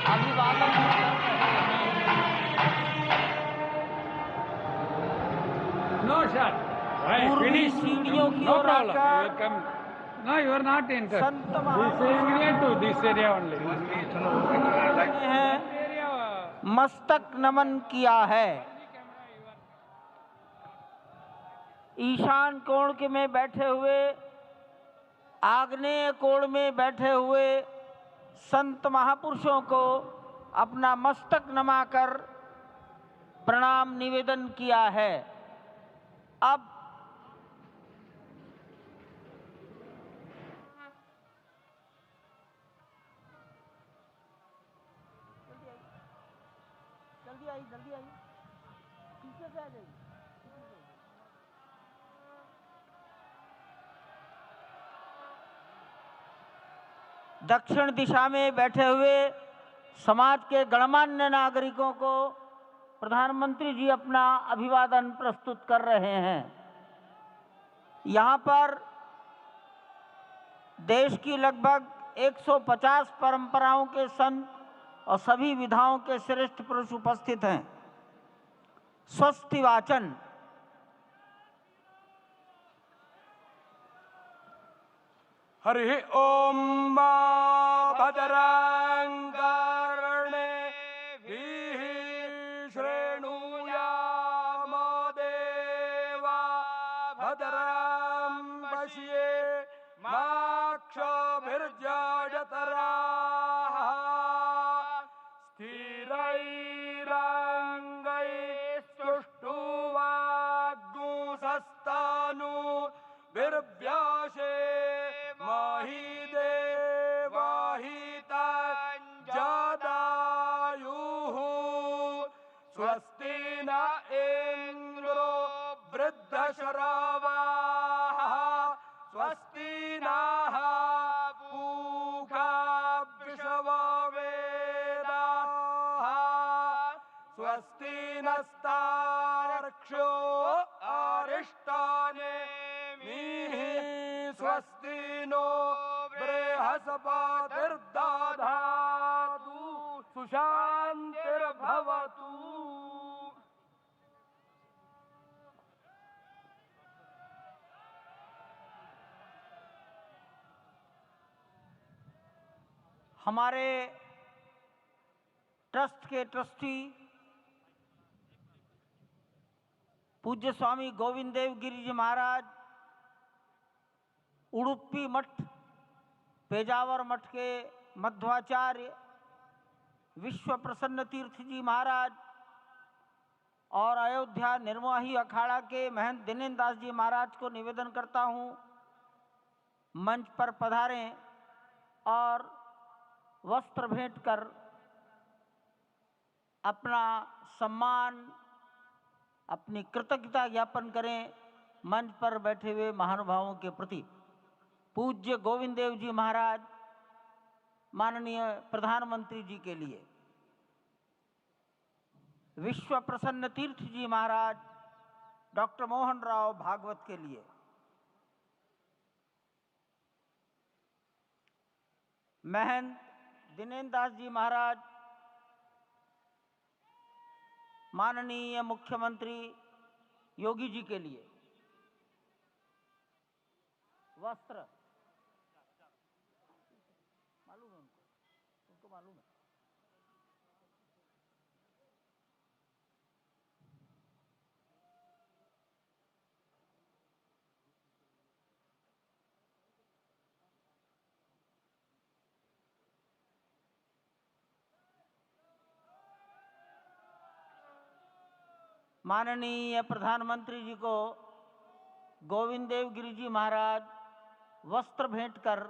अभिवादन कर रहे हैं। No, sir. Right, पूर्वी finish. सीढ़ियों की No ओर problem. You आकर will come. No, you are not entered. Sant This महापुरुषों area to this area only. हैं Area. मस्तक नमन किया है। ईशान कोण के में बैठे हुए, आग्नेय कोण में बैठे हुए संत महापुरुषों को अपना मस्तक नमाकर प्रणाम निवेदन किया है। अब जल्दी आई पीछे से आ जाइए। दक्षिण दिशा में बैठे हुए समाज के गणमान्य नागरिकों को प्रधानमंत्री जी अपना अभिवादन प्रस्तुत कर रहे हैं। यहाँ पर देश की लगभग 150 परंपराओं के संत और सभी विधाओं के श्रेष्ठ पुरुष उपस्थित हैं। स्वस्ति वाचन हरि ओम भद्रं कर्णेभिः शृणुयाम देवा भद्रं पश्येमाक्षभिर्यजत्राः स्थिरैरङ्गैस्तुष्टुवाग्गुंसस्तनूभिर्व्यासे मही देवाहितञ्जदायुः स्वस्ति न इन्द्रो वृद्धश्रवाः स्वस्ति नः पूषा विश्ववेदाः स्वस्ति नस्तार्क्ष्यो अरिष्टानेमिः स्वस्ति नो बृहस्पतिर्दधातु सुशान्तिर्भवतु। हमारे ट्रस्ट के ट्रस्टी पूज्य स्वामी गोविंद देव गिरि जी महाराज, उडुपी मठ, पेजावर मठ के मध्वाचार्य विश्व प्रसन्न तीर्थ जी महाराज और अयोध्या निर्मोही अखाड़ा के महंत दिनेन्द्र दास जी महाराज को निवेदन करता हूँ, मंच पर पधारें और वस्त्र भेंट कर अपना सम्मान, अपनी कृतज्ञता ज्ञापन करें मंच पर बैठे हुए महानुभावों के प्रति। पूज्य गोविंद देव जी महाराज माननीय प्रधानमंत्री जी के लिए, विश्व प्रसन्न तीर्थ जी महाराज डॉक्टर मोहन राव भागवत के लिए, महंत दिनेन्द्र दास जी महाराज माननीय मुख्यमंत्री योगी जी के लिए वस्त्र मालूम है उनको मालूम है। माननीय प्रधानमंत्री जी को गोविंद देव गिरि जी महाराज वस्त्र भेंट कर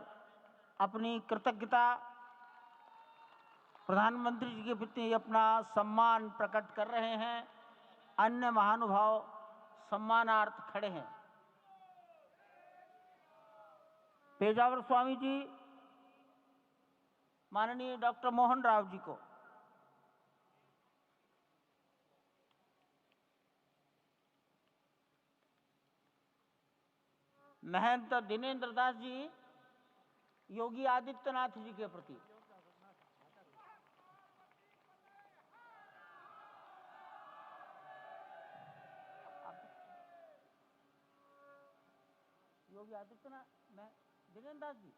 अपनी कृतज्ञता, प्रधानमंत्री जी के प्रति अपना सम्मान प्रकट कर रहे हैं। अन्य महानुभाव सम्मानार्थ खड़े हैं। पेजावर स्वामी जी माननीय डॉक्टर मोहन राव जी को, महंत दिनेन्द्र दास जी योगी आदित्यनाथ जी के प्रति, योगी आदित्यनाथ, मैं दिनेन्द्र दास जी,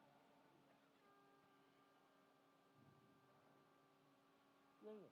यही है।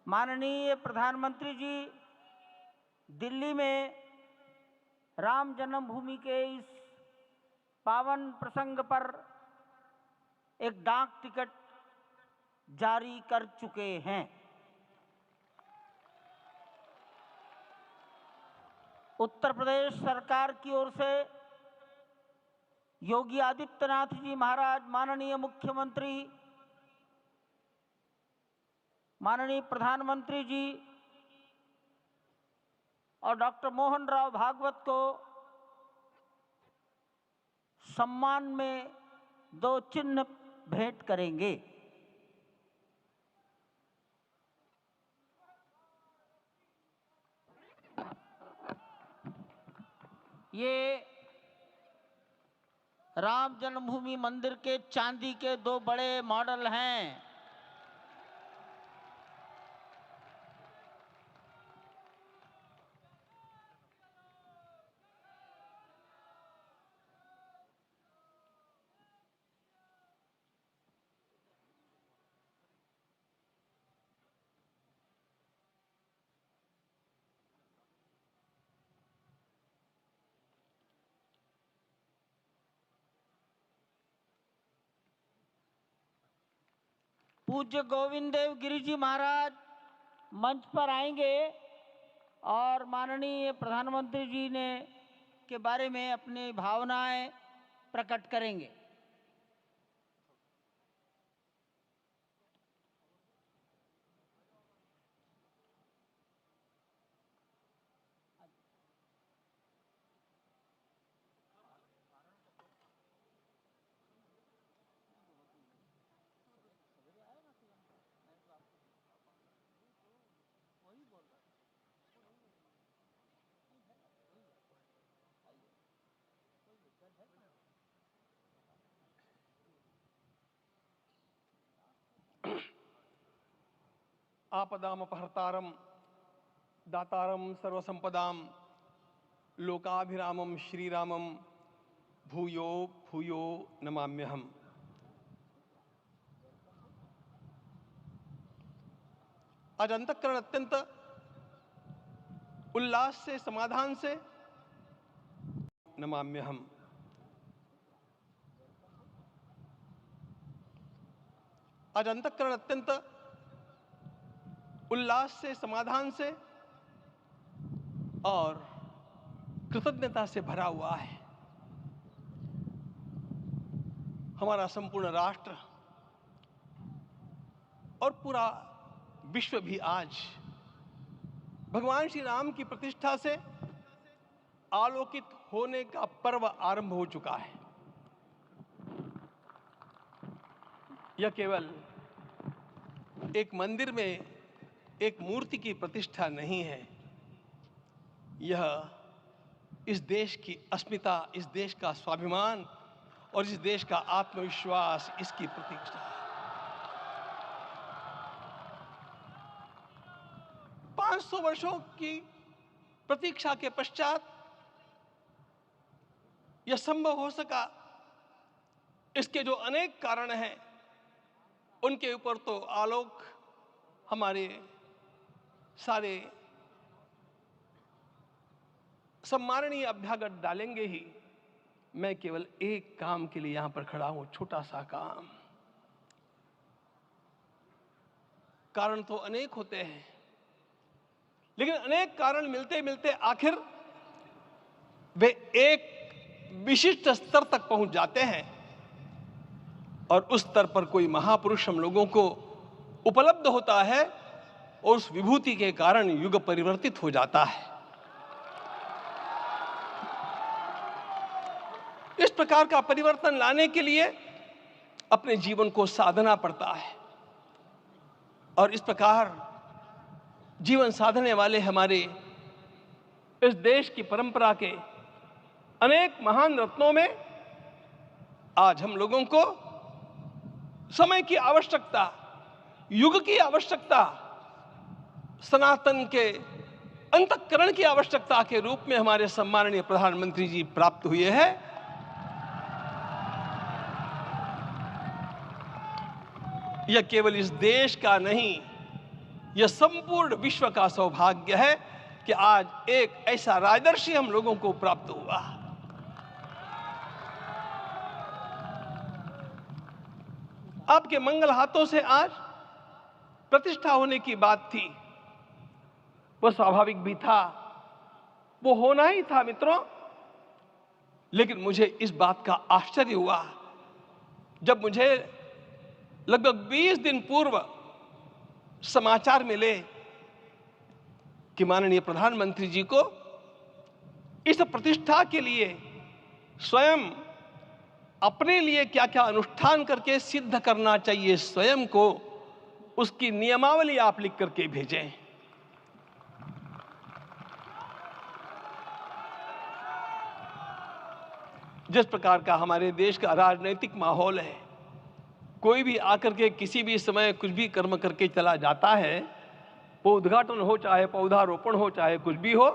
माननीय प्रधानमंत्री जी दिल्ली में राम जन्मभूमि के इस पावन प्रसंग पर एक डाक टिकट जारी कर चुके हैं। उत्तर प्रदेश सरकार की ओर से योगी आदित्यनाथ जी महाराज, माननीय मुख्यमंत्री, माननीय प्रधानमंत्री जी और डॉक्टर मोहन राव भागवत को सम्मान में 2 चिन्ह भेंट करेंगे। ये राम जन्मभूमि मंदिर के चांदी के 2 बड़े मॉडल हैं। पूज्य गोविंद देव गिरि जी महाराज मंच पर आएंगे और माननीय प्रधानमंत्री जी ने के बारे में अपनी भावनाएं प्रकट करेंगे। आपदामपहर्तारं दातारं सर्वसंपदां लोकाभिरामं श्रीरामं भूयो भूयो नमाम्यहम्। आज अंतःकरण अत्यंत उल्लास से, समाधान से नमाम्यहम्। आज अंतःकरण अत्यंत उल्लास से, समाधान से और कृतज्ञता से भरा हुआ है। हमारा संपूर्ण राष्ट्र और पूरा विश्व भी आज भगवान श्री राम की प्रतिष्ठा से आलोकित होने का पर्व आरंभ हो चुका है। यह केवल एक मंदिर में एक मूर्ति की प्रतिष्ठा नहीं है, यह इस देश की अस्मिता, इस देश का स्वाभिमान और इस देश का आत्मविश्वास, इसकी प्रतीक्षा है। 500 वर्षों की प्रतीक्षा के पश्चात यह संभव हो सका। इसके जो अनेक कारण हैं, उनके ऊपर तो आलोक हमारे सारे सम्माननीय अभ्यागत डालेंगे ही। मैं केवल एक काम के लिए यहां पर खड़ा हूं, छोटा सा काम। कारण तो अनेक होते हैं, लेकिन अनेक कारण मिलते मिलते आखिर वे एक विशिष्ट स्तर तक पहुंच जाते हैं और उस स्तर पर कोई महापुरुष हम लोगों को उपलब्ध होता है और उस विभूति के कारण युग परिवर्तित हो जाता है। इस प्रकार का परिवर्तन लाने के लिए अपने जीवन को साधना पड़ता है और इस प्रकार जीवन साधने वाले हमारे इस देश की परंपरा के अनेक महान रत्नों में आज हम लोगों को समय की आवश्यकता, युग की आवश्यकता, सनातन के अंतःकरण की आवश्यकता के रूप में हमारे सम्माननीय प्रधानमंत्री जी प्राप्त हुए हैं। यह केवल इस देश का नहीं, यह संपूर्ण विश्व का सौभाग्य है कि आज एक ऐसा राजदर्शी हम लोगों को प्राप्त हुआ। आपके मंगल हाथों से आज प्रतिष्ठा होने की बात थी, वह स्वाभाविक भी था, वो होना ही था मित्रों। लेकिन मुझे इस बात का आश्चर्य हुआ जब मुझे लगभग 20 दिन पूर्व समाचार मिले कि माननीय प्रधानमंत्री जी को इस प्रतिष्ठा के लिए स्वयं अपने लिए क्या क्या अनुष्ठान करके सिद्ध करना चाहिए स्वयं को, उसकी नियमावली आप लिख करके भेजें। जिस प्रकार का हमारे देश का राजनीतिक माहौल है, कोई भी आकर के किसी भी समय कुछ भी कर्म करके चला जाता है, वो उद्घाटन हो चाहे पौधारोपण हो चाहे कुछ भी हो,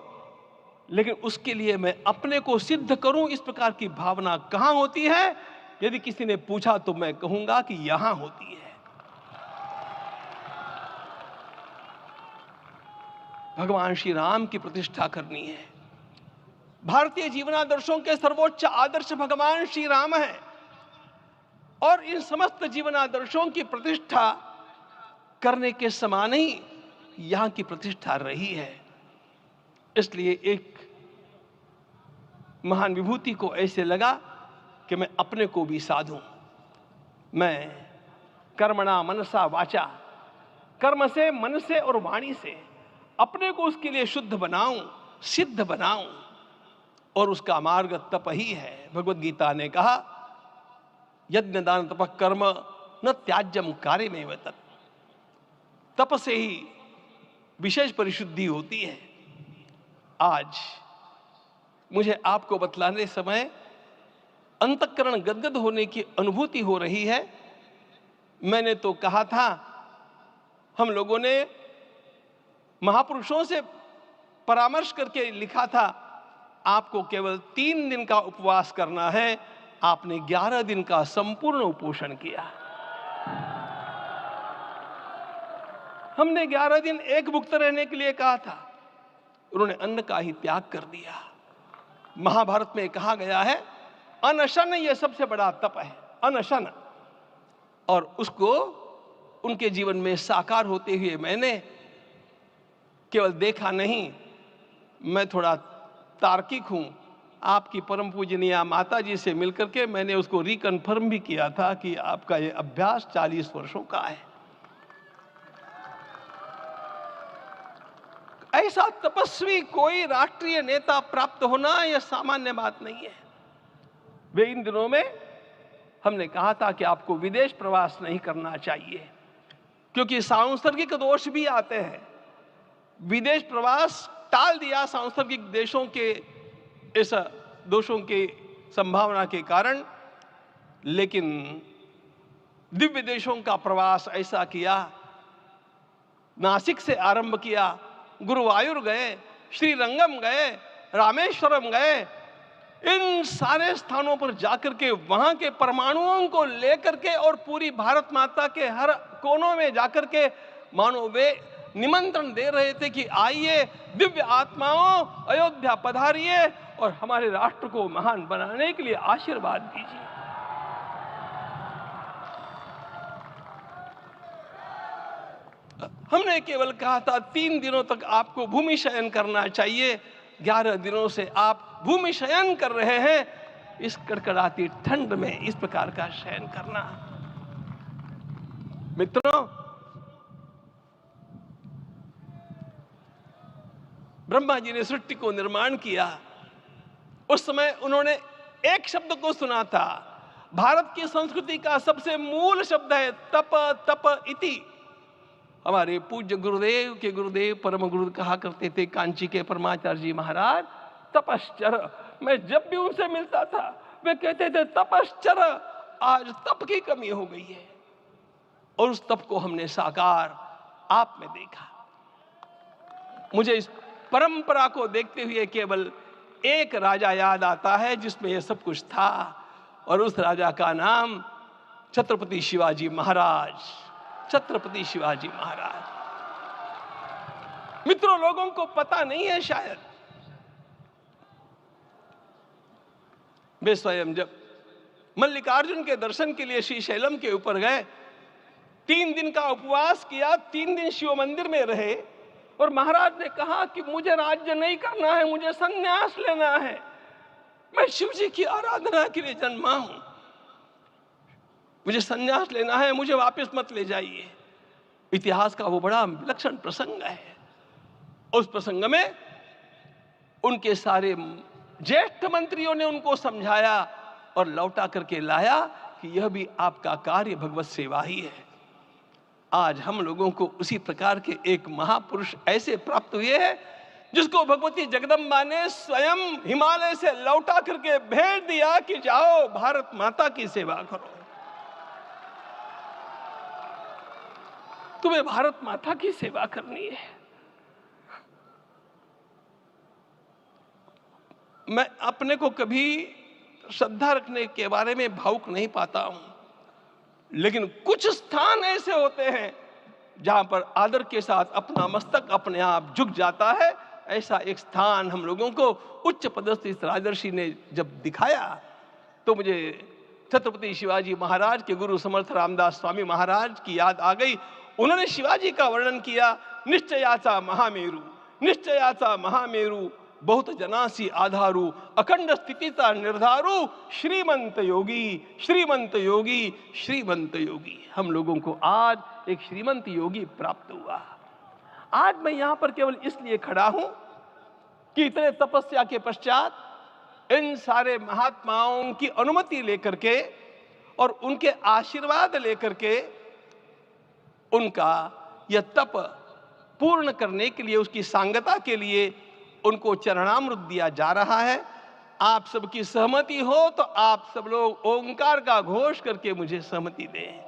लेकिन उसके लिए मैं अपने को सिद्ध करूं, इस प्रकार की भावना कहां होती है? यदि किसी ने पूछा तो मैं कहूंगा कि यहां होती है। भगवान श्री राम की प्रतिष्ठा करनी है। भारतीय जीवनादर्शों के सर्वोच्च आदर्श भगवान श्री राम है और इन समस्त जीवनादर्शों की प्रतिष्ठा करने के समान ही यहां की प्रतिष्ठा रही है। इसलिए एक महान विभूति को ऐसे लगा कि मैं अपने को भी साधूं। मैं कर्मणा मनसा वाचा, कर्म से, मन से और वाणी से अपने को उसके लिए शुद्ध बनाऊं, सिद्ध बनाऊं, और उसका मार्ग तप ही है। भगवत गीता ने कहा, यज्ञ दान तप कर्म न त्याज्यम कार्यमेव तत्। तप से ही विशेष परिशुद्धि होती है। आज मुझे आपको बतलाने समय अंतःकरण गदगद होने की अनुभूति हो रही है। मैंने तो कहा था, हम लोगों ने महापुरुषों से परामर्श करके लिखा था, आपको केवल 3 दिन का उपवास करना है। आपने 11 दिन का संपूर्ण उपोषण किया। हमने 11 दिन एक भुक्त रहने के लिए कहा था, उन्होंने अन्न का ही त्याग कर दिया। महाभारत में कहा गया है, अनशन यह सबसे बड़ा तप है, अनशन। और उसको उनके जीवन में साकार होते हुए मैंने केवल देखा नहीं, मैं थोड़ा तार्किक हूं। आपकी परम पूजनीय माता जी से मिलकर के मैंने उसको रिकन्फर्म भी किया था कि आपका ये अभ्यास 40 वर्षों का है। ऐसा तपस्वी कोई राष्ट्रीय नेता प्राप्त होना यह सामान्य बात नहीं है। वे इन दिनों में हमने कहा था कि आपको विदेश प्रवास नहीं करना चाहिए, क्योंकि सांसर्गिक दोष भी आते हैं। विदेश प्रवास टाल दिया सांसर्गिक देशों के इस दोषों की संभावना के कारण, लेकिन दिव्य देशों का प्रवास ऐसा किया। नासिक से आरंभ किया, गुरुवायूर गए, श्रीरंगम गए, रामेश्वरम गए। इन सारे स्थानों पर जाकर के वहां के परमाणुओं को लेकर के और पूरी भारत माता के हर कोनों में जाकर के मानो वे निमंत्रण दे रहे थे कि आइए दिव्य आत्माओं, अयोध्या पधारिए और हमारे राष्ट्र को महान बनाने के लिए आशीर्वाद दीजिए। हमने केवल कहा था 3 दिनों तक आपको भूमि शयन करना चाहिए। 11 दिनों से आप भूमि शयन कर रहे हैं। इस कड़कड़ाती ठंड में इस प्रकार का शयन करना मित्रों, ब्रह्मा जी ने सृष्टि को निर्माण किया, उस समय उन्होंने एक शब्द को सुना था। भारत की संस्कृति का सबसे मूल शब्द है तप तप इति। हमारे पूज्य गुरुदेव के गुरुदेव परम गुरु कहा करते थे, कांची के परमाचार्य जी महाराज, तपश्चर। मैं जब भी उनसे मिलता था वे कहते थे तपश्चर। आज तप की कमी हो गई है और उस तप को हमने साकार आप में देखा। मुझे इस परंपरा को देखते हुए केवल एक राजा याद आता है जिसमें यह सब कुछ था, और उस राजा का नाम छत्रपति शिवाजी महाराज। छत्रपति शिवाजी महाराज। मित्रों, लोगों को पता नहीं है शायद, वे स्वयं जब मल्लिकार्जुन के दर्शन के लिए श्री शैलम के ऊपर गए, 3 दिन का उपवास किया, 3 दिन शिव मंदिर में रहे, और महाराज ने कहा कि मुझे राज्य नहीं करना है, मुझे संन्यास लेना है, मैं शिव जी की आराधना के लिए जन्मा हूं, मुझे संन्यास लेना है, मुझे वापस मत ले जाइए। इतिहास का वो बड़ा विलक्षण प्रसंग है। उस प्रसंग में उनके सारे ज्येष्ठ मंत्रियों ने उनको समझाया और लौटा करके लाया कि यह भी आपका कार्य भगवत सेवा ही है। आज हम लोगों को उसी प्रकार के एक महापुरुष ऐसे प्राप्त हुए हैं जिसको भगवती जगदम्बा ने स्वयं हिमालय से लौटा करके भेज दिया कि जाओ भारत माता की सेवा करो। तुम्हें भारत माता की सेवा करनी है। मैं अपने को कभी श्रद्धा रखने के बारे में भावुक नहीं पाता हूं, लेकिन कुछ स्थान ऐसे होते हैं जहां पर आदर के साथ अपना मस्तक अपने आप झुक जाता है। ऐसा एक स्थान हम लोगों को उच्च पदस्थ इस राजर्षि ने जब दिखाया तो मुझे छत्रपति शिवाजी महाराज के गुरु समर्थ रामदास स्वामी महाराज की याद आ गई। उन्होंने शिवाजी का वर्णन किया, निश्चयाचा महामेरु, निश्चयाचा महामेरु, बहुत जनासी आधारू, अखंड स्थितिता निर्धारू, श्रीमंत योगी, श्रीमंत योगी, श्रीमंत योगी। हम लोगों को आज एक श्रीमंत योगी प्राप्त हुआ। आज मैं यहां पर केवल इसलिए खड़ा हूं कि इतने तपस्या के पश्चात इन सारे महात्माओं की अनुमति लेकर के और उनके आशीर्वाद लेकर के उनका यह तप पूर्ण करने के लिए, उसकी सांगता के लिए उनको चरणामृत दिया जा रहा है। आप सबकी सहमति हो तो आप सब लोग ओंकार का घोष करके मुझे सहमति दें।